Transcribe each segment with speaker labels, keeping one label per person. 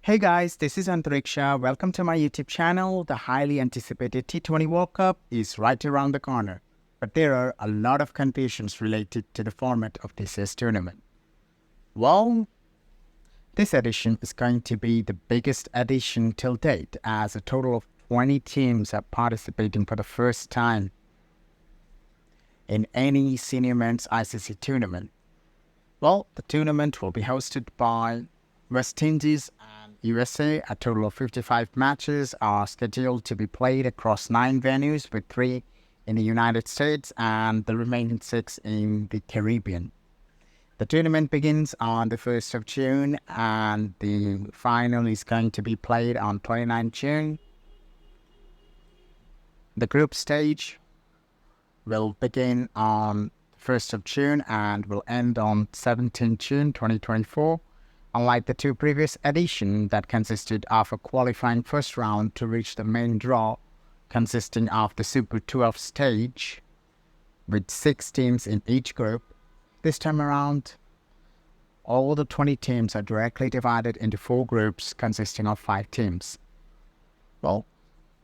Speaker 1: Hey guys, this is Antariksha. Welcome to my YouTube channel. The highly anticipated T20 World Cup is right around the corner, but there are a lot of confusions related to the format of this year's tournament. Well, this edition is going to be the biggest edition till date, as a total of 20 teams are participating for the first time in any senior men's ICC tournament. Well, the tournament will be hosted by West Indies and USA. A total of 55 matches are scheduled to be played across 9 venues, with 3 in the United States and the remaining 6 in the Caribbean. The tournament begins on the 1st of June and the final is going to be played on 29 June. The group stage will begin on 1st of June and will end on 17 June 2024. Unlike the 2 previous editions that consisted of a qualifying first round to reach the main draw, consisting of the Super 12 stage with 6 teams in each group, this time around, all the 20 teams are directly divided into 4 groups consisting of 5 teams. Well,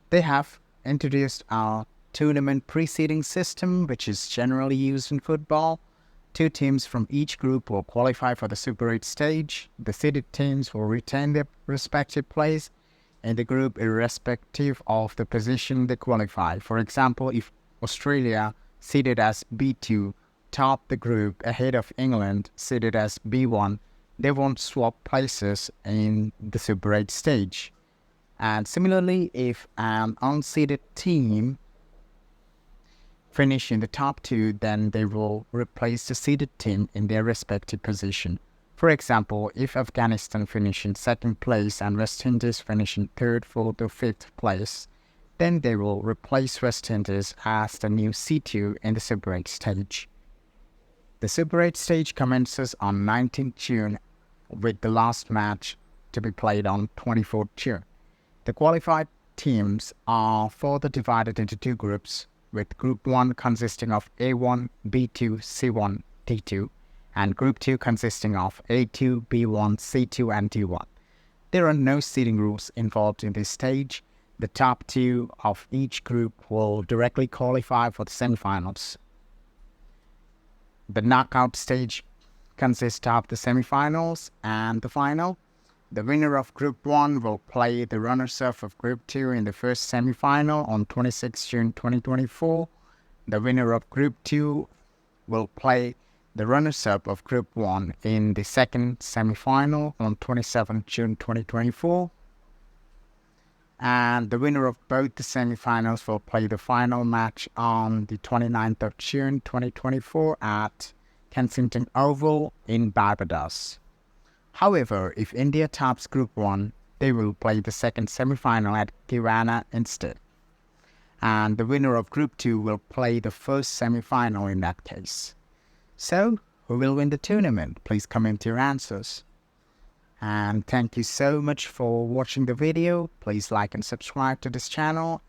Speaker 1: they have introduced our tournament preceding system, which is generally used in football. 2 teams from each group will qualify for the Super 8 stage. The seeded teams will retain their respective place in the group irrespective of the position they qualify. For example, if Australia, seeded as B2, top the group ahead of England, seeded as B1, they won't swap places in the Super 8 stage. And similarly, if an unseeded team finish in the top 2, then they will replace the seeded team in their respective position. For example, if Afghanistan finish in 2nd place and West Indies finish in 3rd, 4th or 5th place, then they will replace West Indies as the new C2 in the Super 8 stage. The Super 8 stage commences on 19th June with the last match to be played on 24th June. The qualified teams are further divided into 2 groups, with Group 1 consisting of A1, B2, C1, D2, and Group 2 consisting of A2, B1, C2, and D1. There are no seeding rules involved in this stage. The top 2 of each group will directly qualify for the semifinals. The knockout stage consists of the semifinals and the final. The winner of Group 1 will play the runners-up of Group 2 in the first semifinal on 26 June 2024. The winner of Group 2 will play the runners-up of Group 1 in the second semifinal on 27 June 2024. And the winner of both the semifinals will play the final match on the 29th of June 2024 at Kensington Oval in Barbados. However, if India tops Group 1, they will play the second semifinal at Tirana instead. And the winner of Group 2 will play the first semifinal in that case. So, who will win the tournament? Please comment your answers. And thank you so much for watching the video. Please like and subscribe to this channel.